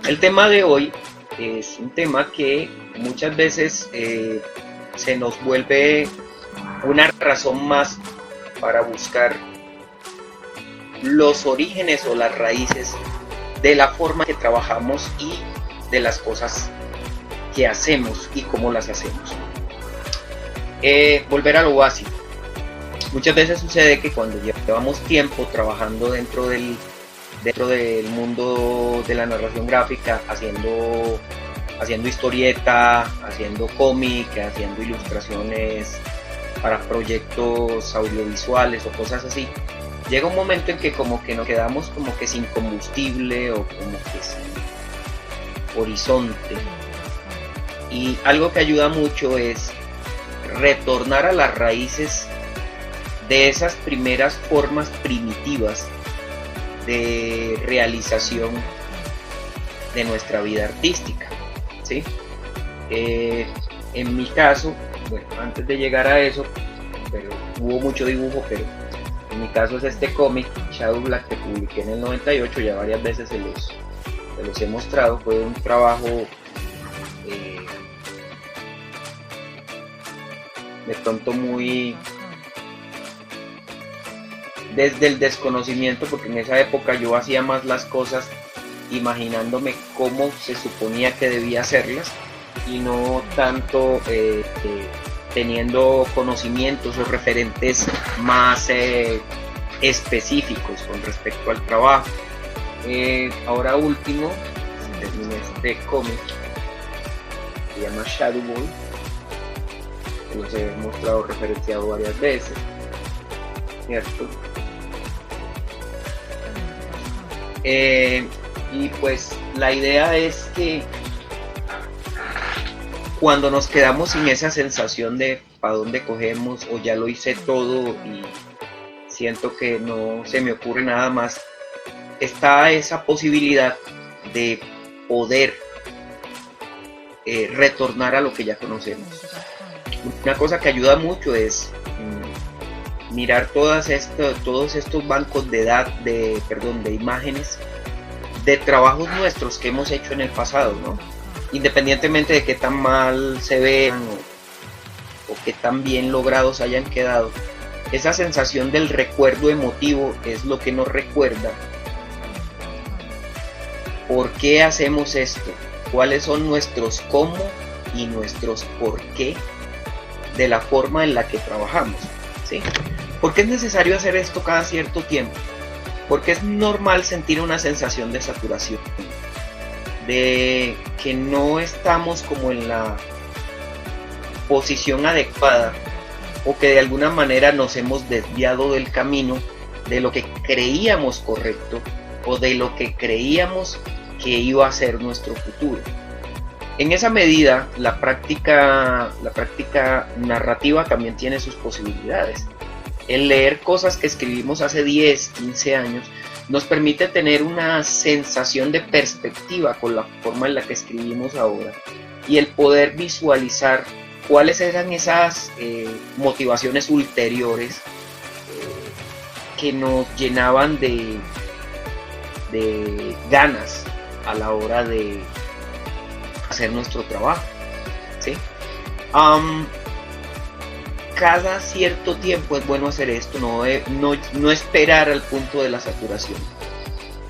El tema de hoy es un tema que muchas veces se nos vuelve una razón más para buscar los orígenes o las raíces de la forma que trabajamos y de las cosas que hacemos y cómo las hacemos. Volver a lo básico. Muchas veces sucede que cuando llevamos tiempo trabajando dentro del mundo de la narración gráfica, haciendo historieta, haciendo cómic, haciendo ilustraciones para proyectos audiovisuales o cosas así, llega un momento en que como que nos quedamos como que sin combustible o como que sin horizonte. Y algo que ayuda mucho es retornar a las raíces de esas primeras formas primitivas de realización de nuestra vida artística, ¿sí? En mi caso, bueno, antes de llegar a eso, pero hubo mucho dibujo, pero en mi caso es este cómic, Shadow Black, que publiqué en el 98, ya varias veces se los he mostrado. Fue un trabajo de pronto muy desde el desconocimiento, porque en esa época yo hacía más las cosas imaginándome cómo se suponía que debía hacerlas y no tanto teniendo conocimientos o referentes más específicos con respecto al trabajo. Ahora último, terminé este cómic, se llama Shadow Boy, que los he mostrado, referenciado varias veces, ¿cierto? Y pues la idea es que cuando nos quedamos sin esa sensación de para dónde cogemos o ya lo hice todo y siento que no se me ocurre nada más, está esa posibilidad de poder retornar a lo que ya conocemos. Una cosa que ayuda mucho es mirar todos estos bancos de imágenes de trabajos nuestros que hemos hecho en el pasado, ¿no? Independientemente de qué tan mal se vean o qué tan bien logrados hayan quedado, esa sensación del recuerdo emotivo es lo que nos recuerda por qué hacemos esto, cuáles son nuestros cómo y nuestros por qué de la forma en la que trabajamos, ¿sí? ¿Por qué es necesario hacer esto cada cierto tiempo? Porque es normal sentir una sensación de saturación, de que no estamos como en la posición adecuada o que de alguna manera nos hemos desviado del camino de lo que creíamos correcto o de lo que creíamos que iba a ser nuestro futuro. En esa medida, la práctica narrativa también tiene sus posibilidades. El leer cosas que escribimos hace 10, 15 años nos permite tener una sensación de perspectiva con la forma en la que escribimos ahora y el poder visualizar cuáles eran esas motivaciones ulteriores que nos llenaban de ganas a la hora de hacer nuestro trabajo, ¿sí? Cada cierto tiempo es bueno hacer esto, no esperar al punto de la saturación,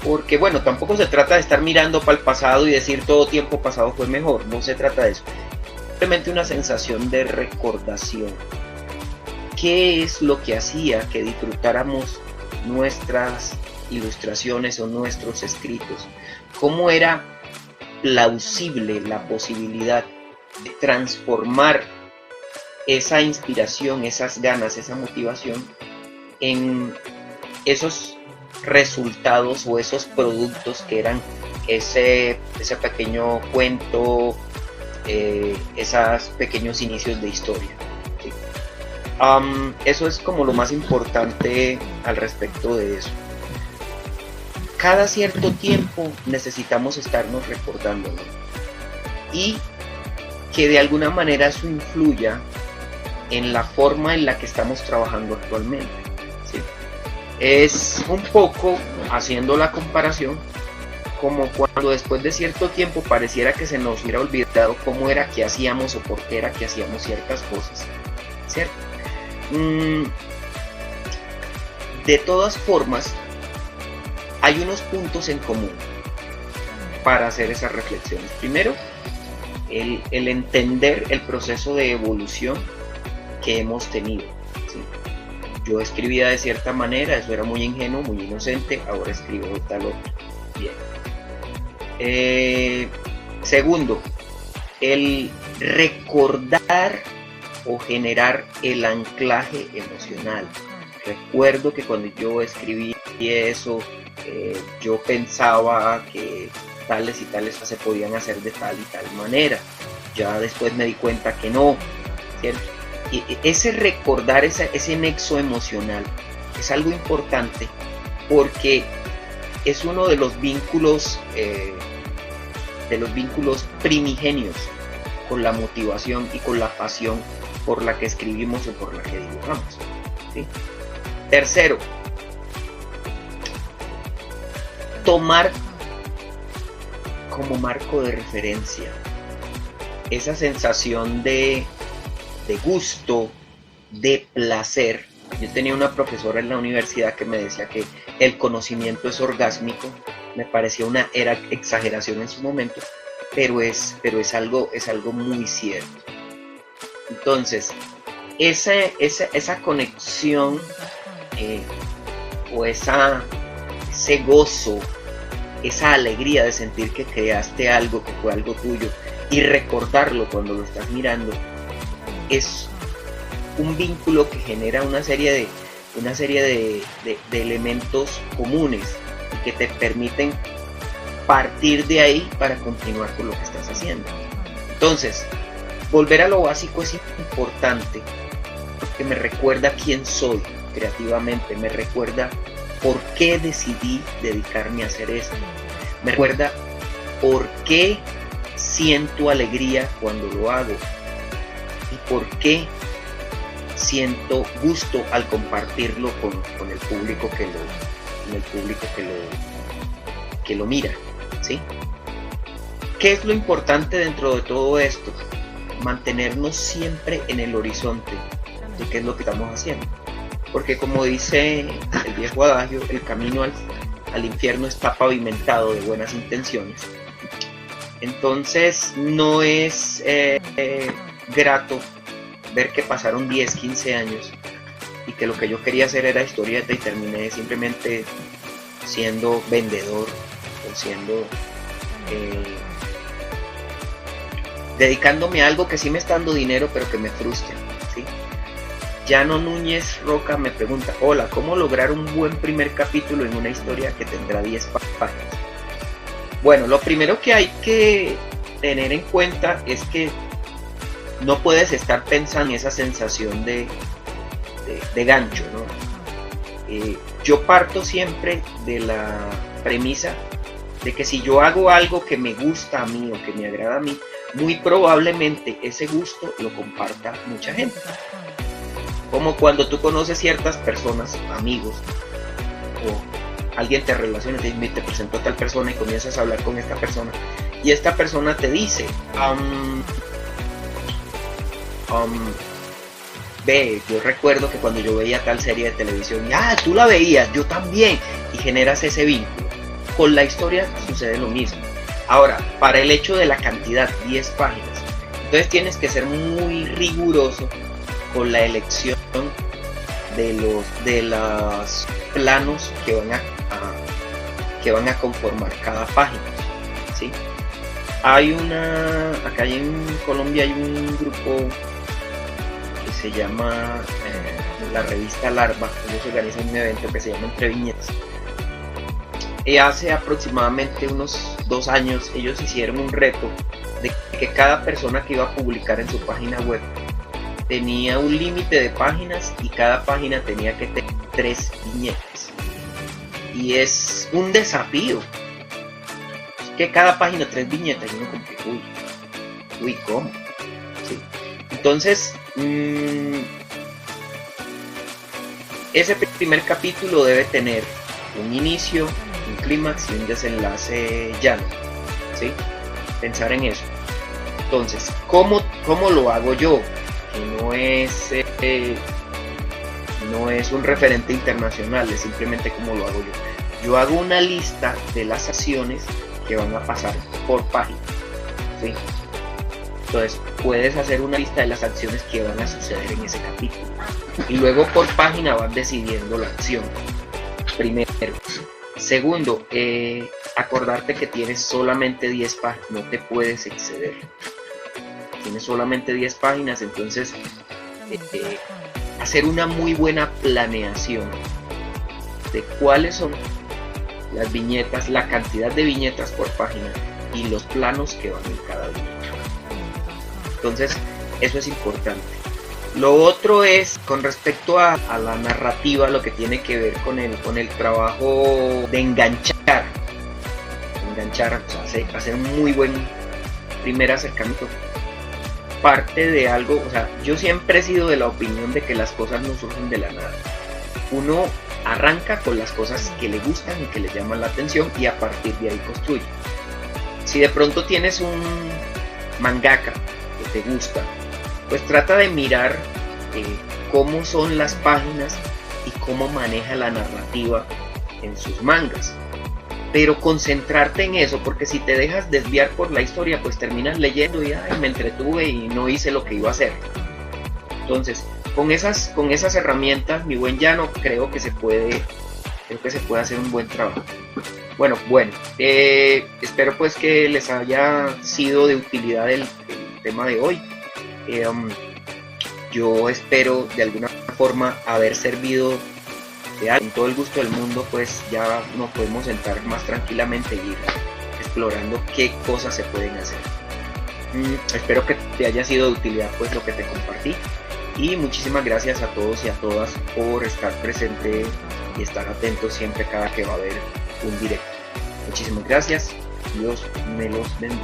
porque bueno, tampoco se trata de estar mirando para el pasado y decir todo tiempo pasado fue mejor, no se trata de eso, simplemente una sensación de recordación. ¿Qué es lo que hacía que disfrutáramos nuestras ilustraciones o nuestros escritos? ¿Cómo era plausible la posibilidad de transformar esa inspiración, esas ganas, esa motivación en esos resultados o esos productos que eran ese pequeño cuento, esos pequeños inicios de historia, ¿sí? Eso es como lo más importante al respecto de eso. Cada cierto tiempo necesitamos estarnos recordándolo y que de alguna manera eso influya en la forma en la que estamos trabajando actualmente, ¿sí? Es un poco haciendo la comparación como cuando después de cierto tiempo pareciera que se nos hubiera olvidado cómo era que hacíamos o por qué era que hacíamos ciertas cosas, ¿cierto? De todas formas, hay unos puntos en común para hacer esas reflexiones. Primero, el entender el proceso de evolución que hemos tenido, ¿sí? Yo escribía de cierta manera, eso era muy ingenuo, muy inocente, ahora escribo de tal otro. Bien. Segundo, el recordar o generar el anclaje emocional. Recuerdo que cuando yo escribí eso, yo pensaba que tales y tales se podían hacer de tal y tal manera. Ya después me di cuenta que no, ¿cierto? Y ese recordar ese nexo emocional es algo importante porque es uno de los vínculos primigenios con la motivación y con la pasión por la que escribimos o por la que dibujamos, ¿sí? Tercero, tomar como marco de referencia esa sensación de gusto, de placer. Yo tenía una profesora en la universidad que me decía que el conocimiento es orgásmico. Me parecía una exageración en su momento, pero es algo muy cierto. Entonces, esa conexión o ese gozo, esa alegría de sentir que creaste algo, que fue algo tuyo, y recordarlo cuando lo estás mirando, es un vínculo que genera una serie de elementos comunes y que te permiten partir de ahí para continuar con lo que estás haciendo. Entonces, volver a lo básico es importante porque me recuerda quién soy creativamente, me recuerda por qué decidí dedicarme a hacer esto, me recuerda por qué siento alegría cuando lo hago y por qué siento gusto al compartirlo con el público que lo mira, ¿sí? ¿Qué es lo importante dentro de todo esto? Mantenernos siempre en el horizonte de qué es lo que estamos haciendo. Porque como dice el viejo adagio, el camino al infierno está pavimentado de buenas intenciones. Entonces no es grato ver que pasaron 10, 15 años y que lo que yo quería hacer era historieta y terminé simplemente siendo vendedor o siendo dedicándome a algo que sí me está dando dinero pero que me frustra, ¿sí? Llano Núñez Roca me pregunta: hola, ¿cómo lograr un buen primer capítulo en una historia que tendrá 10 páginas? Bueno, lo primero que hay que tener en cuenta es que no puedes estar pensando en esa sensación de gancho, ¿no? Yo parto siempre de la premisa de que si yo hago algo que me gusta a mí o que me agrada a mí, muy probablemente ese gusto lo comparta mucha gente. Como cuando tú conoces ciertas personas, amigos, o alguien te relaciona, te presentó a tal persona y comienzas a hablar con esta persona, y esta persona te dice, ve, yo recuerdo que cuando yo veía tal serie de televisión, tú la veías, yo también, y generas ese vínculo. Con la historia sucede lo mismo. Ahora, para el hecho de la cantidad, 10 páginas, entonces tienes que ser muy riguroso con la elección de los planos que van a conformar cada página, ¿sí? Acá en Colombia hay un grupo que se llama la revista Larva. Ellos organizan un evento que se llama Entre Viñetas. Y hace aproximadamente unos 2 años ellos hicieron un reto de que cada persona que iba a publicar en su página web tenía un límite de páginas y cada página tenía que tener 3 viñetas. Y es un desafío. Es que cada página 3 viñetas y uno como que, uy, ¿cómo? Sí. Entonces, ese primer capítulo debe tener un inicio, un clímax y un desenlace llano, ¿sí? Pensar en eso. Entonces, ¿cómo lo hago yo? Que no es un referente internacional, es simplemente cómo lo hago yo. Yo hago una lista de las acciones que van a pasar por página, ¿sí? Entonces, puedes hacer una lista de las acciones que van a suceder en ese capítulo. Y luego por página vas decidiendo la acción. Primero. Segundo, acordarte que tienes solamente 10 páginas, no te puedes exceder. Tienes solamente 10 páginas, entonces hacer una muy buena planeación de cuáles son las viñetas, la cantidad de viñetas por página y los planos que van en cada viñeta. Entonces, eso es importante. Lo otro es con respecto a la narrativa, lo que tiene que ver con el trabajo de enganchar, o sea, hacer un muy buen primer acercamiento. Parte de algo, o sea, yo siempre he sido de la opinión de que las cosas no surgen de la nada. Uno arranca con las cosas que le gustan y que le llaman la atención y a partir de ahí construye. Si de pronto tienes un mangaka que te gusta, pues trata de mirar cómo son las páginas y cómo maneja la narrativa en sus mangas. Pero concentrarte en eso, porque si te dejas desviar por la historia, pues terminas leyendo y ay, me entretuve y no hice lo que iba a hacer. Entonces, con esas herramientas, mi buen llano, creo que se puede hacer un buen trabajo. Bueno, espero pues que les haya sido de utilidad el tema de hoy. Yo espero de alguna forma haber servido de algo. Con todo el gusto del mundo, pues ya nos podemos sentar más tranquilamente e ir explorando qué cosas se pueden hacer. Espero que te haya sido de utilidad pues lo que te compartí y muchísimas gracias a todos y a todas por estar presente y estar atentos siempre cada que va a haber un directo. Muchísimas gracias, Dios me los bendiga.